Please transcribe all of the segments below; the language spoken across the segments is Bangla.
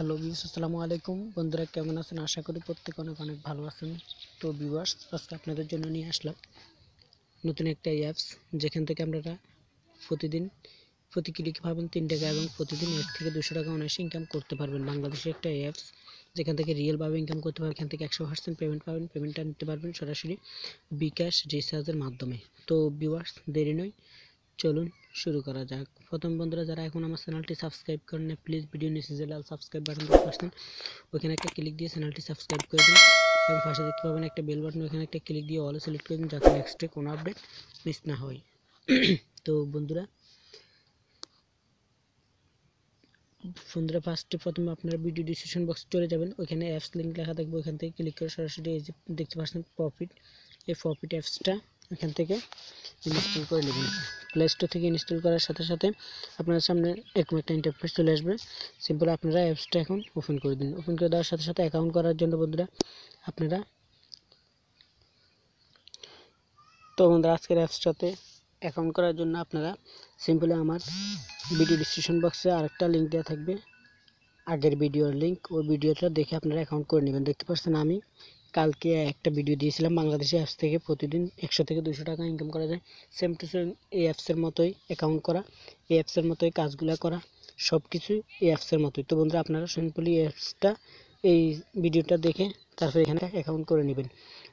হ্যালো ভিউয়ার্স, আসসালামু আলাইকুম। বন্ধুরা কেমন আছেন? আশা করি প্রত্যেকে অনেক অনেক ভালো আছেন। তো ভিউয়ার্স, আজকে আপনাদের জন্য নিয়ে আসলাম নতুন একটা অ্যাপস, যেখান থেকে আপনারা প্রতিদিন প্রতি ক্লিকে পাবেন 3 টাকা এবং প্রতিদিন 1 থেকে 200 টাকা অনায়াসে ইনকাম করতে পারবেন। বাংলাদেশের একটা অ্যাপস, যেখান থেকে রিয়েলভাবে ইনকাম করতে পারবেন। এখান থেকে 100% পেমেন্ট পাবেন। পেমেন্টটা নিতে পারবেন সরাসরি বিকাশ রিচার্জের মাধ্যমে। তো ভিউয়ার্স, দেরি নয়, চলুন শুরু করা যাক। প্রথম বন্ধুরা, যারা এখন আমার চ্যানেলটি সাবস্ক্রাইব করেন না, প্লিজ ভিডিও নিচে যে লাল সাবস্ক্রাইব বাটন দেখতে পাচ্ছেন, ওখানে একটা ক্লিক দিয়ে চ্যানেলটি সাবস্ক্রাইব করে দিন এবং পাশে দেখতে পাবেন একটা বেল বাটন, ওখানে একটা ক্লিক দিয়ে অল সিলেক্ট করে দিন, যাতে নেক্সটে কোনো আপডেট মিস না হয়। তো বন্ধুরা প্রথমে আপনারা ভিডিও ডিসক্রিপশন বক্সে চলে যাবেন, ওইখানে অ্যাপস লিঙ্ক লেখা থাকবে, ওইখান থেকে ক্লিক করে সরাসরি এই যে দেখতে পাচ্ছেন প্রফিট, এই প্রফিট অ্যাপসটা এখান থেকে ইনস্টল করে নেবেন। প্লে স্টোর থেকে ইনস্টল করার সাথে সাথে আপনার সামনে এরকম একটা ইন্টারফেস চলে আসবে। সিম্পল আপনারা অ্যাপসটা এখন ওপেন করে দিন। ওপেন করে দেওয়ার সাথে সাথে অ্যাকাউন্ট করার জন্য বন্ধুরা আপনারা আজকের অ্যাপসটাতে অ্যাকাউন্ট করার জন্য আপনারা সিম্পলি আমার ভিডিও ডিসক্রিপশন বক্সে আরেকটা লিঙ্ক দেওয়া থাকবে, আগের ভিডিওর লিঙ্ক, ওই ভিডিওটা দেখে আপনারা অ্যাকাউন্ট করে নেবেন। দেখতে পাচ্ছেন আমি কালকে একটা ভিডিও দিয়েছিলাম, বাংলাদেশি অ্যাপস থেকে প্রতিদিন 100 থেকে 200 টাকা ইনকাম করা যায়। সেম টু সেম এই অ্যাপসের মতোই অ্যাকাউন্ট করা, এই অ্যাপসের মতোই কাজগুলো করা, সব কিছুই এই অ্যাপসের মতোই। তো বন্ধুরা, আপনারা সিম্পলি এই ভিডিওটা দেখে তারপর এখানে অ্যাকাউন্ট করে নেবেন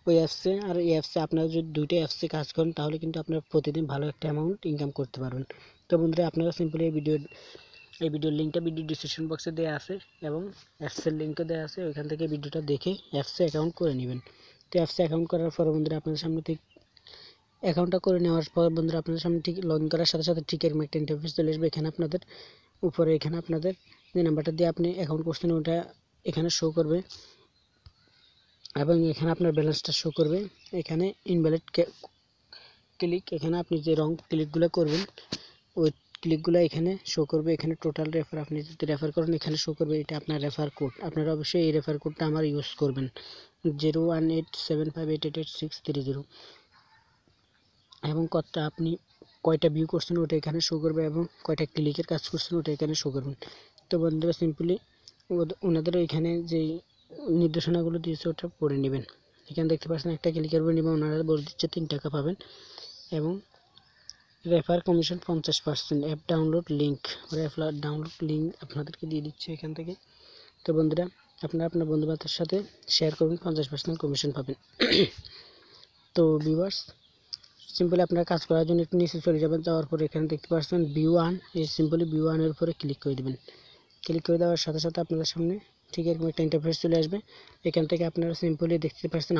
ওই অ্যাপসে। আর এই অ্যাপসে আপনারা যদি দুইটা অ্যাপসে কাজ করেন, তাহলে কিন্তু আপনারা প্রতিদিন ভালো একটা অ্যামাউন্ট ইনকাম করতে পারবেন। তো বন্ধুরা, আপনারা সিম্পলি এই ভিডিওর লিঙ্কটা ভিডিও ডিসক্রিপশন বক্সে দেওয়া আছে এবং অ্যাপসের লিঙ্কও দেওয়া আছে, ওইখান থেকে ভিডিওটা দেখে অ্যাপসে অ্যাকাউন্ট করে নেবেন। তো অ্যাপসে অ্যাকাউন্ট করার পর বন্ধুরা আপনাদের সামনে ঠিক অ্যাকাউন্টটা করে নেওয়ার পর বন্ধুরা আপনাদের সামনে ঠিক লগ ইন করার সাথে সাথে ঠিক এরকম একটা ইন্টারফেস চলে আসবে। এখানে আপনাদের উপরে এখানে আপনাদের যে নাম্বারটা দিয়ে আপনি অ্যাকাউন্ট করছেন ওটা এখানে শো করবে এবং এখানে আপনার ব্যালেন্সটা শো করবে। এখানে ইনভ্যালিড ক্লিক, এখানে আপনি যে রং ক্লিকগুলো করবেন ওই ক্লিকগুলো এখানে শো করবে। এখানে টোটাল রেফার, আপনি যদি রেফার করেন এখানে শো করবে, এটা আপনার রেফার কোড। আপনারা অবশ্যই এই রেফার কোডটা আমার ইউজ করবেন, 018758888630, এবং আপনি কয়টা ভিউ করছেন ওটা এখানে শো করবে এবং কয়টা ক্লিকের কাজ করছেন ওটা এখানে শো করবেন। তো বন্ধুরা সিম্পলি ওনাদের এখানে যে নির্দেশনাগুলো দিয়েছে ওটা পড়ে নেবেন। এখানে দেখতে পাচ্ছেন একটা ক্লিকের উপর নেবেন, ওনারা বলে দিচ্ছে 3 টাকা পাবেন এবং refer commission 50%। App download link, refer download link আপনাদেরকে দিয়ে দিচ্ছে এখান থেকে। তো বন্ধুরা, আপনারা আপনার বন্ধুবান্ধবের সাথে শেয়ার করবেন, 50% কমিশন পাবেন। তো ভিউয়ার্স, সিম্পলি আপনারা কাজ করার জন্য একটু নিচে চলে যাবেন, যাওয়ার পরে এখানে দেখতে পাচ্ছেন ভিউ 1, এই সিম্পলি ভিউ 1-এর উপরে ক্লিক করে দেবেন। ক্লিক করে দেওয়ার সাথে সাথে আপনাদের সামনে ঠিক এরকম একটা ইন্টারফেস চলে আসবে। এখান থেকে আপনারা সিম্পলি দেখতে পাচ্ছেন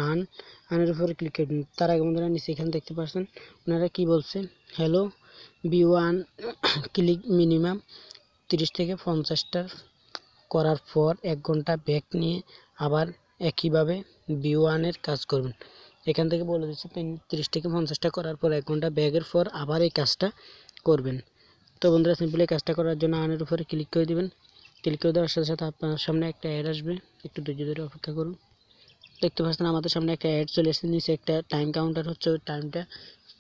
আনের উপরে ক্লিক করে দিন। তার আগে বন্ধুরা নিচে এখানে দেখতে পাচ্ছেন ওনারা কি বলছে, হ্যালো ভিউ 1 ক্লিক মিনিমাম 30 থেকে 50টা করার পর 1 ঘন্টা ব্যাক নিয়ে আবার একইভাবে ভিউ 1-এর কাজ করবেন। এখান থেকে বলে দিচ্ছে 30 থেকে 50টা করার পর 1 ঘন্টা ব্যাকের পর আবার এই কাজটা করবেন। তো বন্ধুরা সিম্পলি কাজটা করার জন্য আনের উপরে ক্লিক করে দিবেন। ক্লিক করে দেওয়ার সাথে সাথে আপনার সামনে একটা অ্যাড আসবে, একটু ধৈর্য ধরে অপেক্ষা করুন। দেখতে পাচ্ছেন আমাদের সামনে একটা অ্যাড চলে এসেছে, নিচে একটা টাইম কাউন্টার হচ্ছে, ওই টাইমটা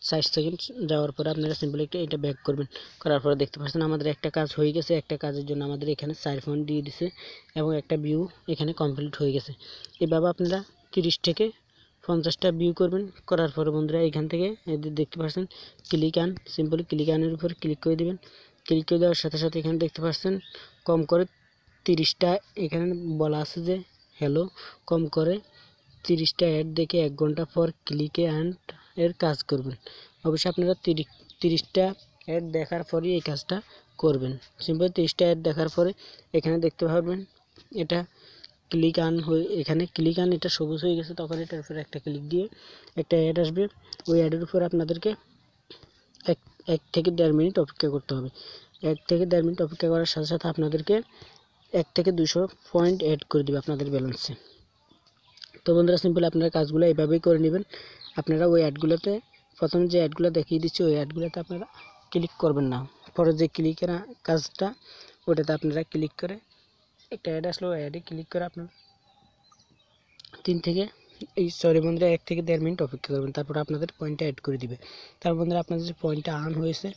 60 সেকেন্ড যাওয়ার পরে আপনারা সিম্পলি এটা ব্যাক করবেন। করার পরে দেখতে পাচ্ছেন আমাদের একটা কাজ হয়ে গেছে, একটা কাজের জন্য আমাদের এখানে 4 পয়েন্ট দিয়ে দিছে এবং একটা ভিউ এখানে কমপ্লিট হয়ে গেছে। এভাবে আপনারা 30 থেকে 50টা ভিউ করবেন। করার পরে বন্ধুরা এখান থেকে দেখতে পাচ্ছেন ক্লিক আন, সিম্পলি ক্লিক আনের উপর ক্লিক করে দেবেন। ক্লিক করে দেওয়ার সাথে সাথে এখানে দেখতে পাচ্ছেন কম করে 30টা, এখানে বলা আছে যে হ্যালো কম করে 30টা অ্যাড দেখে 1 ঘন্টা পর ক্লিকে অ্যান্ড এর কাজ করবেন। অবশ্যই আপনারা 30টা অ্যাড দেখার পরই এই কাজটা করবেন। সিম্পল 30টা অ্যাড দেখার পরে এখানে দেখতে পাবেন এটা ক্লিক আন হয়ে, এখানে ক্লিক আন এটা সবুজ হয়ে গেছে, তখন এটার উপরে একটা ক্লিক দিয়ে একটা অ্যাড আসবে। ওই অ্যাডের উপর আপনাদেরকে 1 থেকে 1.5 মিনিট অপেক্ষা করতে হবে। 1 থেকে 1.5 মিনিট অপেক্ষা করার সাথে সাথে আপনাদেরকে 1 থেকে 200 পয়েন্ট অ্যাড করে দেবে আপনাদের ব্যালেন্সে। তো বন্ধুরা সিম্পল আপনারা কাজগুলো এইভাবেই করে নেবেন। আপনারা ওই অ্যাডগুলোতে প্রথম যে অ্যাডগুলো দেখিয়ে দিচ্ছি ওই অ্যাডগুলোতে আপনারা ক্লিক করবেন না, পরে যে ক্লিকের কাজটা ওটাতে আপনারা ক্লিক করে একটা অ্যাড আসলো, ওই অ্যাডে ক্লিক করে আপনারা 1 থেকে 1.5 মিনিট অপেক্ষা করবেন। তারপর আপনাদের পয়েন্টটা অ্যাড করে দিবে। তারপর বন্ধুরা আপনাদের যে পয়েন্টটা আর্ন হয়েছে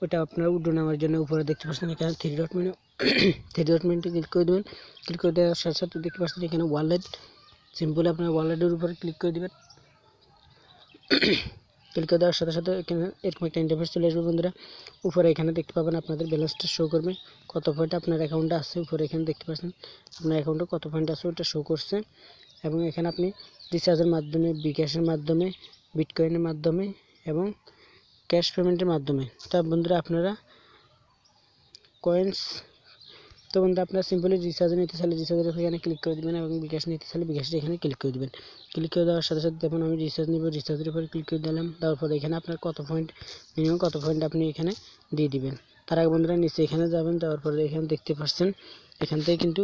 ওটা আপনারা উড্ডো নেওয়ার জন্য উপরে দেখতে পাচ্ছেন এখানে three dot menu three dot মেনুতে ক্লিক করে দেবেন। ক্লিক করে দেওয়ার সাথে সাথে দেখতে পাচ্ছেন এখানে ওয়ালেট, সিম্পলি আপনার ওয়ালেটের উপরে ক্লিক করে দেবেন। ক্লিক করে দেওয়ার সাথে সাথে এখানে এরকম একটা ইন্টারফেস চলে আসবে বন্ধুরা। উপরে এখানে দেখতে পাবেন আপনাদের ব্যালেন্সটা শো করবে, কত পয়েন্ট আপনার অ্যাকাউন্টে আছে। উপরে এখানে দেখতে পাচ্ছেন আপনার অ্যাকাউন্টে কত পয়েন্ট আছে ওটা শো করছে। এবং এখানে আপনি রিচার্জের মাধ্যমে, বিকাশের মাধ্যমে, বিটকয়েনের মাধ্যমে এবং ক্যাশ পেমেন্টের মাধ্যমে। তা বন্ধুরা আপনারা কয়েন্স, তো বন্ধুরা আপনারা সিম্পলি রিচার্জ নিতে চাইলে রিচার্জের এখানে ক্লিক করে দেবেন এবং বিকাশ নিতে চাইলে বিকাশের এখানে ক্লিক করে দেবেন। ক্লিক করে দেওয়ার সাথে সাথে দেখুন আমি রিচার্জ নিব, রিচার্জের উপরে ক্লিক করে দিলাম। দেওয়ার পরে এখানে আপনার কত পয়েন্ট, মিনিমাম কত পয়েন্ট আপনি এখানে দিয়ে দিবেন। তার আগে বন্ধুরা নিচে এখানে যাবেন, যাওয়ার পরে এখানে দেখতে পাচ্ছেন এখান থেকে কিন্তু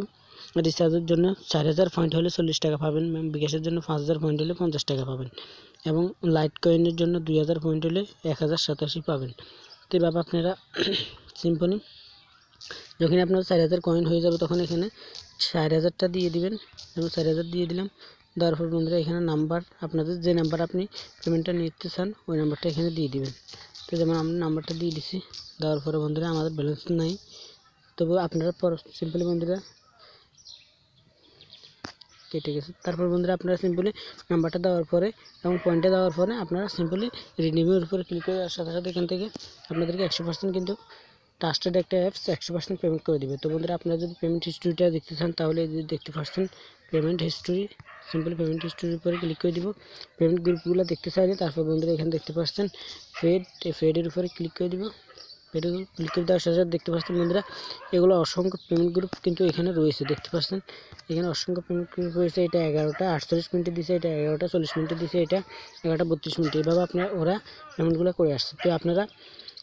রিচার্জের জন্য 4000 পয়েন্ট হলে 40 টাকা পাবেন, বিকাশের জন্য 5000 পয়েন্ট হলে 50 টাকা পাবেন এবং লাইট কয়েনের জন্য 2000 পয়েন্ট হলে 1087 পাবেন। তো এভাবে আপনারা সিম্পলি যখন আপনার 4000 কয়েন হয়ে যাবে তখন এখানে 4000টা দিয়ে দিবেন এবং 4000 দিয়ে দিলাম। দেওয়ার পর বন্ধুরা এখানে নাম্বার, আপনাদের যে নাম্বার আপনি পেমেন্টটা নিতে চান ওই নাম্বারটা এখানে দিয়ে দিবেন। তো যেমন আমরা নাম্বারটা দিয়ে দিছি। দেওয়ার পরে বন্ধুরা আমাদের ব্যালেন্স নাই, তবে আপনারা সিম্পলি বন্ধুরা কেটে গেছে। তারপর বন্ধুরা আপনারা সিম্পলি নাম্বারটা দেওয়ার পরে এবং পয়েন্টটা দেওয়ার পরে আপনারা সিম্পলি রিনিউয়ের উপরে ক্লিক করে সাথে সাথে এখান থেকে আপনাদেরকে 100% কিন্তু ট্রাস্টেড একটা অ্যাপস 100% পেমেন্ট করে দেবে। তো বন্ধুরা আপনারা যদি পেমেন্ট হিস্ট্রিটা দেখতে চান তাহলে দেখতে পাচ্ছেন পেমেন্ট হিস্ট্রি, সিম্পলি পেমেন্ট হিস্ট্রির উপরে ক্লিক করে দিব। পেমেন্ট গ্রুপগুলো দেখতে চাইলে তারপর বন্ধুরা এখানে দেখতে পাচ্ছেন ফেডের উপরে ক্লিক করে দিব। ফেডে ক্লিক করে দেওয়ার সাথে সাথে দেখতে পাচ্ছেন বন্ধুরা এগুলো অসংখ্য পেমেন্ট গ্রুপ কিন্তু এখানে রয়েছে, দেখতে পাচ্ছেন এখানে অসংখ্য পেমেন্ট গ্রুপ রয়েছে। এটা 11টা 48 মিনিটে দিছে, এটা 11টা 40 মিনিটে দিছে, এটা 11টা 32 মিনিটে। এভাবে আপনার ওরা পেমেন্টগুলো করে আসছে। তো আপনারা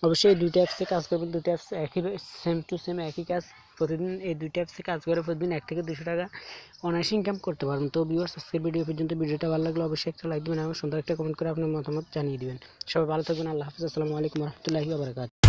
অবশ্যই এই দুইটা অ্যাপসে কাজ করবেন, দুইটা অ্যাপস একই সেম টু সেম একই কাজ। প্রতিদিন এই দুইটা অ্যাপসে কাজ করে প্রতিদিন 1 থেকে 200 টাকা অনায়াসে ইনকাম করতে পারবেন। তো ভিউয়ার্স আজকের ভিডিও পর্যন্ত, ভিডিওটা ভালো লাগলে অবশ্যই একটা লাইক দিবেন এবং সুন্দর একটা কমেন্ট করে আপনার মতামত জানিয়ে দিবেন। সবাই ভালো থাকবেন, আল্লাহ হাফেজ, আসসালামু আলাইকুম রহমতুল্লাহি ওয়া বারাকাতুহু।